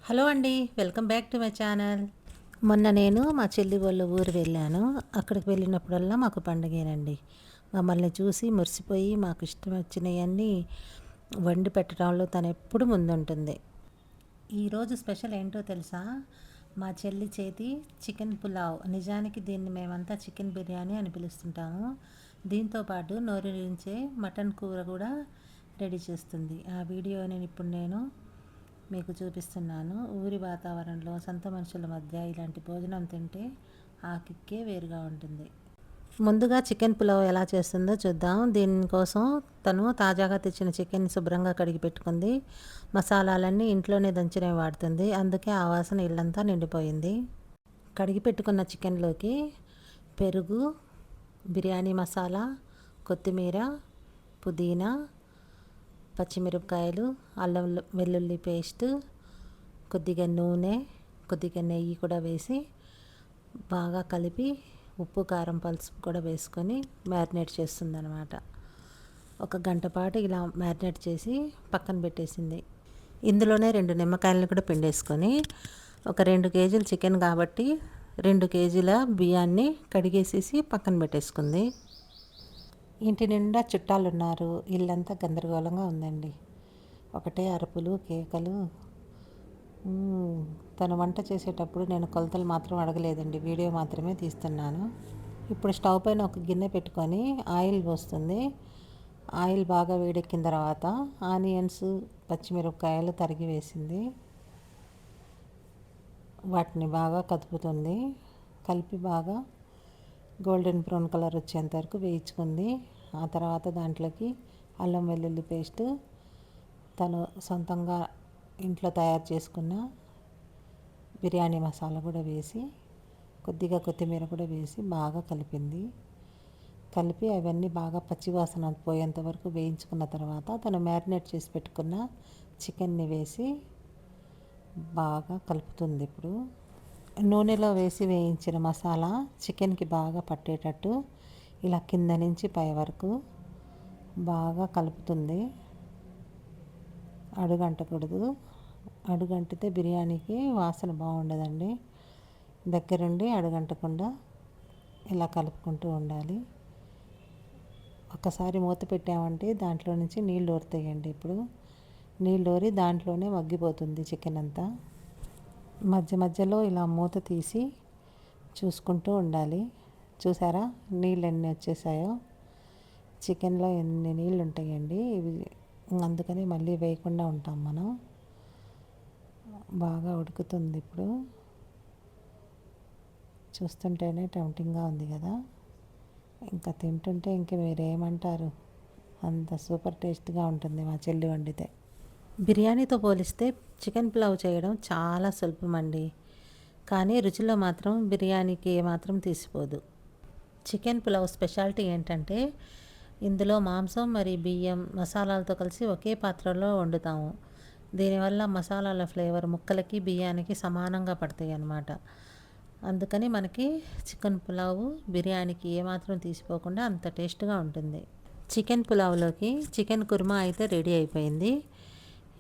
Hello అండి, welcome back to my channel. మొన్న నేను మా చెల్లి వాళ్ళ ఊరు వెళ్ళాను. అక్కడికి వెళ్ళినప్పుడల్లా మాకు పండుగేనండి. మమ్మల్ని చూసి మురిసిపోయి మాకు ఇష్టం వచ్చినవన్నీ వండి పెట్టడంలో తను ఎప్పుడు ముందుంటుంది. ఈరోజు స్పెషల్ ఏంటో తెలుసా? మా చెల్లి చేతి చికెన్ పులావ్. నిజానికి దీన్ని మేమంతా చికెన్ బిర్యానీ అని పిలుస్తుంటాము. దీంతోపాటు నోరూరించే మటన్ కూర కూడా రెడీ చేస్తుంది. ఆ వీడియోని ఇప్పుడు నేను మీకు చూపిస్తున్నాను. ఊరి వాతావరణంలో సొంత మనుషుల మధ్య ఇలాంటి భోజనం తింటే ఆ కిక్కే వేరుగా ఉంటుంది. ముందుగా చికెన్ పులావ్ ఎలా చేస్తుందో చూద్దాం. దీనికోసం తను తాజాగా తెచ్చిన చికెన్ శుభ్రంగా కడిగి పెట్టుకుంది. మసాలాలన్నీ ఇంట్లోనే దంచినవి వాడుతుంది. అందుకే ఆ వాసన ఇల్లంతా నిండిపోయింది. కడిగి పెట్టుకున్న చికెన్లోకి పెరుగు, బిర్యానీ మసాలా, కొత్తిమీర, పుదీనా, పచ్చిమిరపకాయలు, అల్లం వెల్లుల్లి పేస్ట్, కొద్దిగా నూనె, కొద్దిగా నెయ్యి కూడా వేసి బాగా కలిపి ఉప్పు కారం పసుపు కూడా వేసుకొని మ్యారినేట్ చేస్తుందన్నమాట. 1 గంట పాటు ఇలా మ్యారినేట్ చేసి పక్కన పెట్టేసింది. ఇందులోనే 2 నిమ్మకాయలను కూడా పిండేసుకొని, ఒక 2 కేజీలు చికెన్ కాబట్టి 2 కేజీల బియ్యాన్ని కడిగేసేసి పక్కన పెట్టేసుకుంది. ఇంటి నిండా చుట్టాలున్నారు. ఇల్లంతా గందరగోళంగా ఉందండి. ఒకటే అరుపులు, కేకలు. తను వంట చేసేటప్పుడు నేను కొలతలు మాత్రం అడగలేదండి, వీడియో మాత్రమే తీస్తున్నాను. ఇప్పుడు స్టవ్ పైన ఒక గిన్నె పెట్టుకొని ఆయిల్ పోస్తుంది. ఆయిల్ బాగా వేడెక్కిన తర్వాత ఆనియన్స్, పచ్చిమిరపకాయలు తరిగి వేసింది. వాటిని బాగా కదుపుతుంది. కలిపి బాగా గోల్డెన్ బ్రౌన్ కలర్ వచ్చేంత వరకు వేయించుకుంది. ఆ తర్వాత దాంట్లోకి అల్లం వెల్లుల్లి పేస్ట్, తను సొంతంగా ఇంట్లో తయారు చేసుకున్న బిర్యానీ మసాలా కూడా వేసి, కొద్దిగా కొత్తిమీర కూడా వేసి బాగా కలిపింది. కలిపి అవన్నీ బాగా పచ్చివాసన పోయేంత వరకు వేయించుకున్న తర్వాత తను మ్యారినేట్ చేసి పెట్టుకున్న చికెన్ని వేసి బాగా కలుపుతుంది. ఇప్పుడు నూనెలో వేసి వేయించిన మసాలా చికెన్కి బాగా పట్టేటట్టు ఇలా కింద నుంచి పై వరకు బాగా కలుపుతుంది. అడుగంటకూడదు. అడుగంటితే బిర్యానీకి వాసన బాగుండదండి. దగ్గరుండి అడుగంటకుండా ఇలా కలుపుకుంటూ ఉండాలి. ఒకసారి మూత పెట్టామంటే దాంట్లో నుంచి నీళ్ళు ఊరుతాయండి. ఇప్పుడు నీళ్ళు ఊరి దాంట్లోనే మగ్గిపోతుంది చికెన్ అంతా. మధ్య మధ్యలో ఇలా మూత తీసి చూసుకుంటూ ఉండాలి. చూసారా నీళ్ళు ఎన్ని వచ్చేసాయో? చికెన్లో ఎన్ని నీళ్ళు ఉంటాయండి. ఇవి అందుకని మళ్ళీ వేయకుండా ఉంటాం మనం. బాగా ఉడుకుతుంది. ఇప్పుడు చూస్తుంటేనే టెంప్టింగ్గా ఉంది కదా. ఇంకా తింటుంటే ఇంక మీరేమంటారు? అంత సూపర్ టేస్ట్గా ఉంటుంది మా చెల్లి వండితే. బిర్యానీతో పోలిస్తే చికెన్ పులావ్ చేయడం చాలా సులభమండి. కానీ రుచిలో మాత్రం బిర్యానీకి ఏమాత్రం తీసిపోదు. చికెన్ పులావ్ స్పెషాలిటీ ఏంటంటే ఇందులో మాంసం మరియు బియ్యం మసాలాలతో కలిసి ఒకే పాత్రలో వండుతాము. దీనివల్ల మసాలాల ఫ్లేవర్ ముక్కలకి బియ్యానికి సమానంగా పడతాయి అన్నమాట. అందుకని మనకి చికెన్ పులావ్ బిర్యానీకి ఏమాత్రం తీసిపోకుండా అంత టేస్ట్గా ఉంటుంది. చికెన్ పులావ్లోకి చికెన్ కుర్మా అయితే రెడీ అయిపోయింది.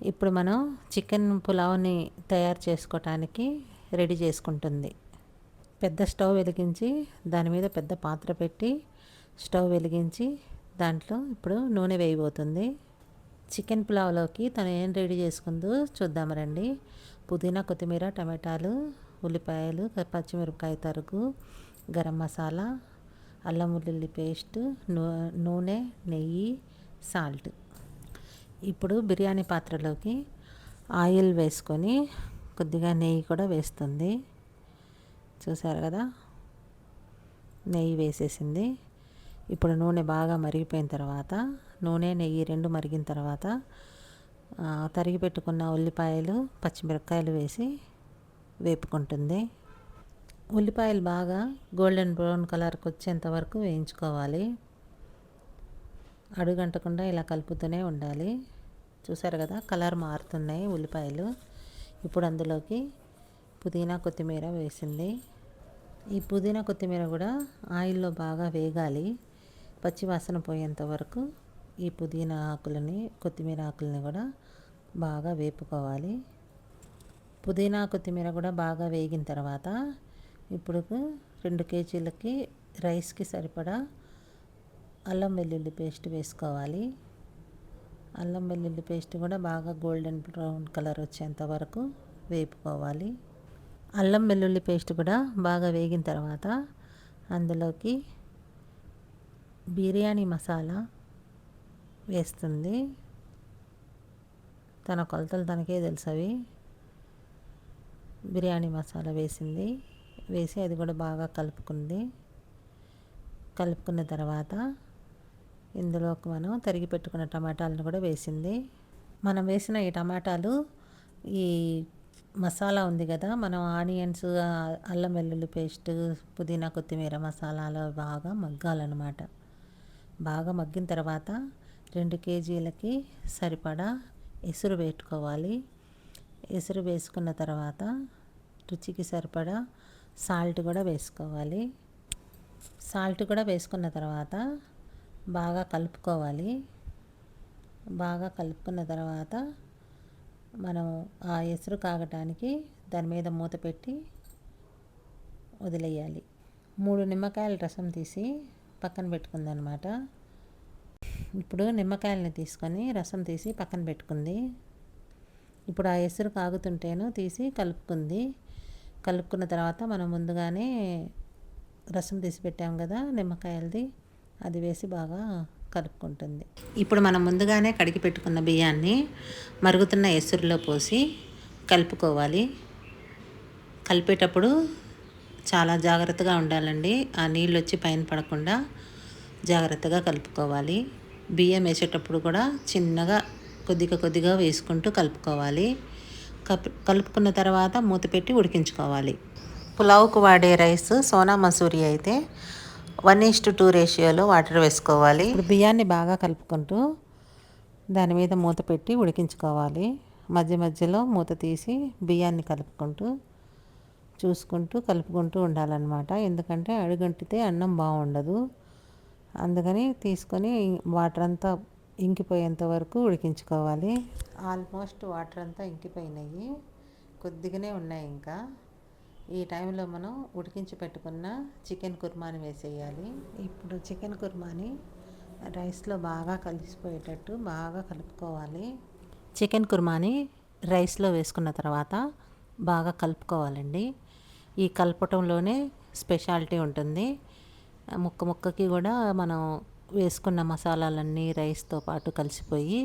ఇప్పుడు మనం చికెన్ పులావ్ని తయారు చేసుకోవటానికి రెడీ చేసుకుంటుంది. పెద్ద స్టవ్ వెలిగించి దాని మీద పెద్ద పాత్ర పెట్టి స్టవ్ వెలిగించి దాంట్లో ఇప్పుడు నూనె వేయబోతుంది. చికెన్ పులావ్లోకి తను ఏం రెడీ చేసుకుందో చూద్దాం రండి. పుదీనా, కొత్తిమీర, టమాటాలు, ఉల్లిపాయలు, పచ్చిమిరపకాయ తరుగు, గరం మసాలా, అల్లం వెల్లుల్లి పేస్ట్, నూనె, నెయ్యి, సాల్ట్. ఇప్పుడు బిర్యానీ పాత్రలోకి ఆయిల్ వేసుకొని కొద్దిగా నెయ్యి కూడా వేస్తుంది. చూసారు కదా, నెయ్యి వేసేసింది. ఇప్పుడు నూనె బాగా మరిగిపోయిన తర్వాత నూనె, నెయ్యి 2 మరిగిన తర్వాత తరిగి పెట్టుకున్న ఉల్లిపాయలు, పచ్చిమిరపకాయలు వేసి వేపుకుంటుంది. ఉల్లిపాయలు బాగా గోల్డెన్ బ్రౌన్ కలర్కి వచ్చేంత వరకు వేయించుకోవాలి. అడుగంటకుండా ఇలా కలుపుతూనే ఉండాలి. చూసారు కదా, కలర్ మారుతున్నాయి ఉల్లిపాయలు. ఇప్పుడు అందులోకి పుదీనా, కొత్తిమీర వేసింది. ఈ పుదీనా, కొత్తిమీర కూడా ఆయిల్లో బాగా వేగాలి. పచ్చి వాసన పోయేంత వరకు ఈ పుదీనా ఆకులని, కొత్తిమీర ఆకులని కూడా బాగా వేపుకోవాలి. పుదీనా కొత్తిమీర కూడా బాగా వేగిన తర్వాత ఇప్పుడు 2 కేజీలకి రైస్కి సరిపడా అల్లం వెల్లుల్లి పేస్ట్ వేసుకోవాలి. అల్లం వెల్లుల్లి పేస్ట్ కూడా బాగా గోల్డెన్ బ్రౌన్ కలర్ వచ్చేంత వరకు వేపుకోవాలి. అల్లం వెల్లుల్లి పేస్ట్ కూడా బాగా వేగిన తర్వాత అందులోకి బిర్యానీ మసాలా వేస్తుంది. తన కొలతలు తనకే తెలుసు. అవి బిర్యానీ మసాలా వేసి అది కూడా బాగా కలుపుకున్న తర్వాత ఇందులోకి మనం తరిగి పెట్టుకున్న టమాటాలను కూడా వేసింది. మనం వేసిన ఈ టమాటాలు ఈ మసాలా ఉంది కదా, మనం ఆనియన్స్, అల్లం వెల్లుల్లి పేస్ట్, పుదీనా కొత్తిమీర మసాలాలో బాగా మగ్గాలన్నమాట. బాగా మగ్గిన తర్వాత 2 కేజీలకి సరిపడా ఎసురు పెట్టుకోవాలి. ఎసురు వేసుకున్న తర్వాత రుచికి సరిపడా సాల్ట్ కూడా వేసుకోవాలి. సాల్ట్ కూడా వేసుకున్న తర్వాత బాగా కలుపుకోవాలి. బాగా కలుపుకున్న తర్వాత మనం ఆ ఎసురు కాగటానికి దాని మీద మూత పెట్టి వదిలేయాలి. 3 నిమ్మకాయల రసం తీసి పక్కన పెట్టుకుందనమాట. ఇప్పుడు నిమ్మకాయలని తీసుకొని రసం తీసి పక్కన పెట్టుకుంది. ఇప్పుడు ఆ ఎసురు కాగుతుంటేను తీసి కలుపుకున్న తర్వాత మనం ముందుగానే రసం తీసి పెట్టాం కదా నిమ్మకాయలది, అది వేసి బాగా కలుపుకుంటుంది. ఇప్పుడు మనం ముందుగానే కడిగి పెట్టుకున్న బియ్యాన్ని మరుగుతున్న ఎసురులో పోసి కలుపుకోవాలి. కలిపేటప్పుడు చాలా జాగ్రత్తగా ఉండాలండి. ఆ నీళ్ళు వచ్చి పైన పడకుండా జాగ్రత్తగా కలుపుకోవాలి. బియ్యం వేసేటప్పుడు కూడా చిన్నగా కొద్దిగా వేసుకుంటూ కలుపుకోవాలి. కలుపుకున్న తర్వాత మూత పెట్టి ఉడికించుకోవాలి. పులావుకు వాడే రైస్ సోనా మసూరి అయితే 1:2 రేషియోలో వాటర్ వేసుకోవాలి. ఇప్పుడు బియ్యాన్ని బాగా కలుపుకుంటూ దాని మీద మూత పెట్టి ఉడికించుకోవాలి. మధ్యలో మూత తీసి బియ్యాన్ని కలుపుకుంటూ ఉండాలన్నమాట. ఎందుకంటే అడుగంటితే అన్నం బాగుండదు. అందుకని తీసుకొని వాటర్ అంతా ఇంకిపోయేంత వరకు ఉడికించుకోవాలి. ఆల్మోస్ట్ వాటర్ అంతా ఇంకిపోయినాయి, కొద్దిగానే ఉన్నాయి. ఇంకా ఈ టైంలో మనం ఉడికించి పెట్టుకున్న చికెన్ కుర్మాని వేసేయాలి. ఇప్పుడు చికెన్ కుర్మాని రైస్లో బాగా కలిసిపోయేటట్టు బాగా కలుపుకోవాలి. చికెన్ కుర్మాని రైస్లో వేసుకున్న తర్వాత బాగా కలుపుకోవాలండి. ఈ కలపటంలోనే స్పెషాలిటీ ఉంటుంది. ముక్కకి కూడా మనం వేసుకున్న మసాలాలన్నీ రైస్తో పాటు కలిసిపోయి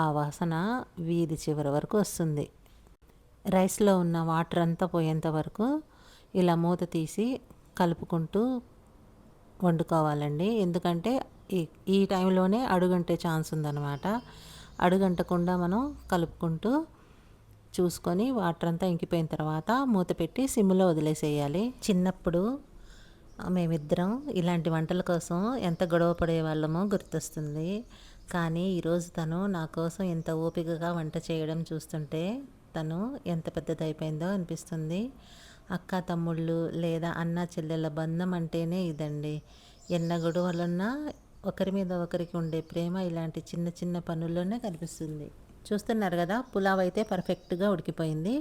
ఆ వాసన వీధి చివరి వరకు వస్తుంది. రైస్లో ఉన్న వాటర్ అంతా పోయేంత వరకు ఇలా మూత తీసి కలుపుకుంటూ వండుకోవాలండి. ఎందుకంటే ఈ టైంలోనే అడుగంటే ఛాన్స్ ఉందన్నమాట. అడుగంటకుండా మనం కలుపుకుంటూ చూసుకొని వాటర్ అంతా ఇంకిపోయిన తర్వాత మూత పెట్టి సిమ్లో వదిలేసేయాలి. చిన్నప్పుడు మేమిద్దరం ఇలాంటి వంటల కోసం ఎంత గొడవ పడే వాళ్ళమో గుర్తొస్తుంది. కానీ ఈరోజు తను నా కోసం ఎంత ఓపికగా వంట చేయడం చూస్తుంటే తను ఎంత పెద్దదైపోయిందో అనిపిస్తుంది. అక్క తమ్ముళ్ళు లేదా అన్న చెల్లెళ్ళ బంధం అంటేనే ఇదండి. ఎన్న గొడవలున్నా ఒకరి మీద ఒకరికి ఉండే ప్రేమ ఇలాంటి చిన్న చిన్న పనుల్లోనే కనిపిస్తుంది. చూస్తున్నారు కదా, పులావ్ అయితే పర్ఫెక్ట్గా ఉడికిపోయింది.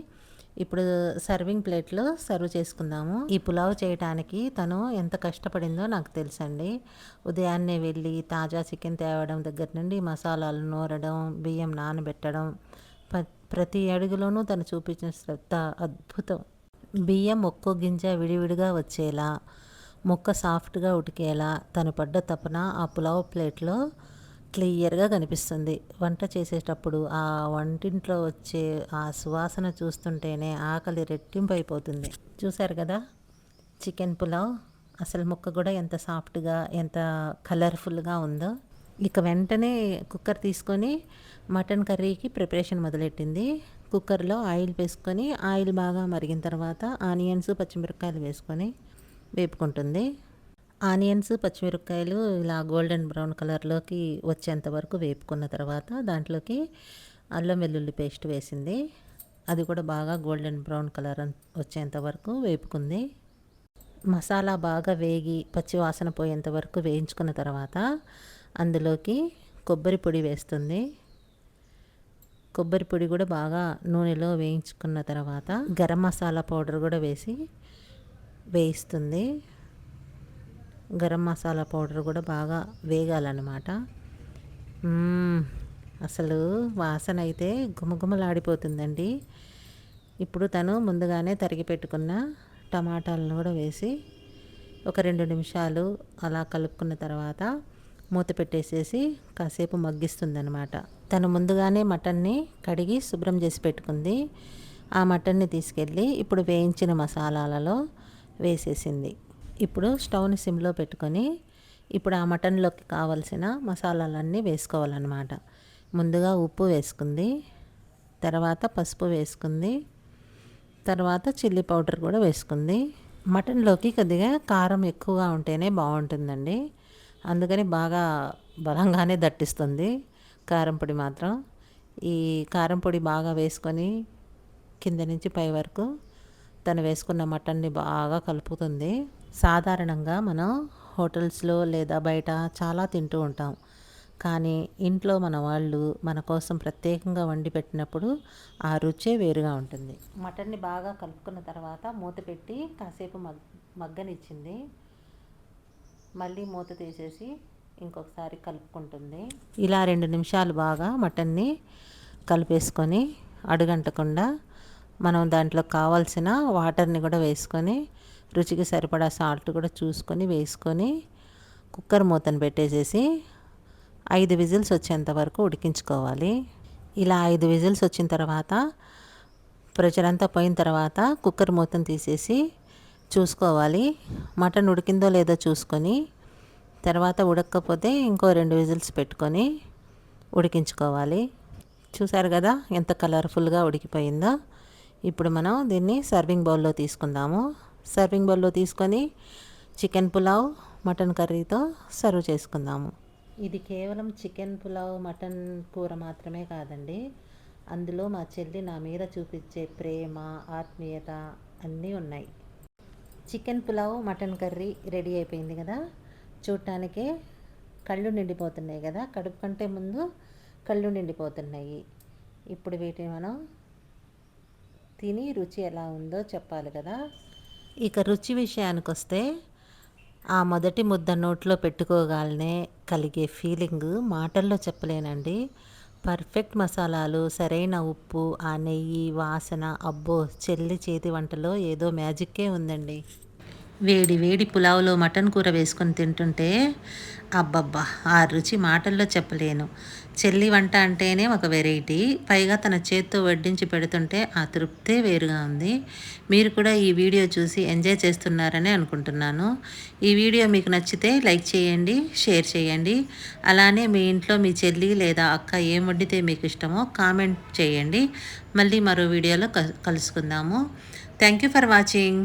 ఇప్పుడు సర్వింగ్ ప్లేట్లో సర్వ్ చేసుకుందాము. ఈ పులావ్ చేయడానికి తను ఎంత కష్టపడిందో నాకు తెలుసండి. ఉదయాన్నే వెళ్ళి తాజా చికెన్ తేవడం దగ్గర నుండి మసాలాలు నూరడం, బియ్యం నానబెట్టడం, ప్రతి అడుగులోనూ తను చూపించిన శ్రద్ధ అద్భుతం. బియ్యం ఒక్కో గింజ విడివిడిగా వచ్చేలా, ముక్క సాఫ్ట్గా ఉడికేలా తను పడ్డ తపన ఆ పులావ్ ప్లేట్లో క్లియర్గా కనిపిస్తుంది. వంట చేసేటప్పుడు ఆ వంటింట్లో వచ్చే ఆ సువాసన చూస్తుంటేనే ఆకలి రెట్టింపు అయిపోతుంది. చూశారు కదా చికెన్ పులావ్, అసలు ముక్క కూడా ఎంత సాఫ్ట్గా ఎంత కలర్ఫుల్గా ఉందో. ఇక వెంటనే కుక్కర్ తీసుకొని మటన్ కర్రీకి ప్రిపరేషన్ మొదలెట్టింది. కుక్కర్లో ఆయిల్ వేసుకొని ఆయిల్ బాగా మరిగిన తర్వాత ఆనియన్స్, పచ్చిమిరపకాయలు వేసుకొని వేపుకుంటుంది. ఆనియన్స్, పచ్చిమిరపకాయలు ఇలా గోల్డెన్ బ్రౌన్ కలర్లోకి వచ్చేంత వరకు వేపుకున్న తర్వాత దాంట్లోకి అల్లం వెల్లుల్లి పేస్ట్ వేసింది. అది కూడా బాగా గోల్డెన్ బ్రౌన్ కలర్ వచ్చేంత వరకు వేపుకుంది. మసాలా బాగా వేగి పచ్చి వాసన పోయేంత వరకు వేయించుకున్న తర్వాత అందులోకి కొబ్బరి పొడి వేస్తుంది. కొబ్బరి పొడి కూడా బాగా నూనెలో వేయించుకున్న తర్వాత గరం మసాలా పౌడర్ కూడా వేయిస్తుంది. గరం మసాలా పౌడర్ కూడా బాగా వేగాలన్నమాట. అసలు వాసన అయితే గుమగుమలాడిపోతుందండి. ఇప్పుడు తను ముందుగానే తరిగి పెట్టుకున్న టమాటాలను కూడా వేసి ఒక 2 నిమిషాలు అలా కలుపుకున్న తర్వాత మూత పెట్టేసేసి కాసేపు మగ్గిస్తుందనమాట. తను ముందుగానే మటన్ని కడిగి శుభ్రం చేసి పెట్టుకుంది. ఆ మటన్ని తీసుకెళ్ళి ఇప్పుడు వేయించిన మసాలాలలో వేసేసింది. ఇప్పుడు స్టవ్ని సిమ్లో పెట్టుకొని ఇప్పుడు ఆ మటన్లోకి కావలసిన మసాలాలన్నీ వేసుకోవాలన్నమాట. ముందుగా ఉప్పు వేసుకుంది, తర్వాత పసుపు వేసుకుంది, తర్వాత చిల్లీ పౌడర్ కూడా వేసుకుంది. మటన్లోకి కొద్దిగా కారం ఎక్కువగా ఉంటేనే బాగుంటుందండి. అందుకని బాగా బలంగానే దట్టిస్తుంది కారం పొడి మాత్రం. ఈ కారం పొడి బాగా వేసుకొని కింద నుంచి పై వరకు తను వేసుకున్న మటన్ని బాగా కలుపుతుంది. సాధారణంగా మనం హోటల్స్లో లేదా బయట చాలా తింటూ ఉంటాం. కానీ ఇంట్లో మన వాళ్ళు మన కోసం ప్రత్యేకంగా వండి పెట్టినప్పుడు ఆ రుచే వేరుగా ఉంటుంది. మటన్ని బాగా కలుపుకున్న తర్వాత మూత పెట్టి కాసేపు మగ్గనిచ్చింది. మళ్ళీ మూత తీసేసి ఇంకొకసారి కలుపుకుంటుంది. ఇలా 2 నిమిషాలు బాగా మటన్ని కలిపేసుకొని అడుగంటకుండా మనం దాంట్లో కావాల్సిన వాటర్ని కూడా వేసుకొని రుచికి సరిపడా సాల్ట్ కూడా చూసుకొని వేసుకొని కుక్కర్ మూతను పెట్టేసేసి 5 విజిల్స్ వచ్చేంత వరకు ఉడికించుకోవాలి. ఇలా 5 విజిల్స్ వచ్చిన తర్వాత ప్రెషర్ అంతా పోయిన తర్వాత కుక్కర్ మూతను తీసేసి చూసుకోవాలి. మటన్ ఉడికిందో లేదో చూసుకొని తర్వాత ఉడకకపోతే ఇంకో 2 విజిల్స్ పెట్టుకొని ఉడికించుకోవాలి. చూసారు కదా ఎంత కలర్ఫుల్గా ఉడికిపోయిందో. ఇప్పుడు మనం దీన్ని సర్వింగ్ బౌల్లో తీసుకుందాము. సర్వింగ్ బౌల్లో తీసుకొని చికెన్ పులావ్ మటన్ కర్రీతో సర్వ్ చేసుకుందాము. ఇది కేవలం చికెన్ పులావ్ మటన్ కూర మాత్రమే కాదండి. అందులో మా చెల్లి నా మీద చూపించే ప్రేమ, ఆత్మీయత అన్నీ ఉన్నాయి. Chicken pulao mutton curry ready అయిపోయింది కదా. చూడటానికే కళ్ళు నిండిపోతున్నాయి కదా. కడుపు కంటే ముందు కళ్ళు నిండిపోతున్నాయి. ఇప్పుడు వీటిని మనం తిని రుచి ఎలా ఉందో చెప్పాలి కదా. ఇక రుచి విషయానికి వస్తే ఆ మొదటి ముద్ద నోట్లో పెట్టుకోగానే కలిగే ఫీలింగ్ మాటల్లో చెప్పలేనండి. పర్ఫెక్ట్ మసాలాలు, సరైన ఉప్పు, ఆ నెయ్యి వాసన, అబ్బో చెల్లి చేతి వంటలో ఏదో మ్యాజిక్కే ఉందండి. వేడి వేడి పులావులో మటన్ కూర వేసుకొని తింటుంటే అబ్బబ్బా ఆ రుచి మాటల్లో చెప్పలేను. చెల్లి వంట అంటేనే ఒక వెరైటీ. పైగా తన చేత్తో వడ్డించి పెడుతుంటే ఆ తృప్తే వేరుగా ఉంది. మీరు కూడా ఈ వీడియో చూసి ఎంజాయ్ చేస్తున్నారని అనుకుంటున్నాను. ఈ వీడియో మీకు నచ్చితే లైక్ చేయండి, షేర్ చేయండి. అలానే మీ ఇంట్లో మీ చెల్లి లేదా అక్క ఏం వండితే మీకు ఇష్టమో కామెంట్ చేయండి. మళ్ళీ మరో వీడియోలో కలుసుకుందాము. Thank you for watching.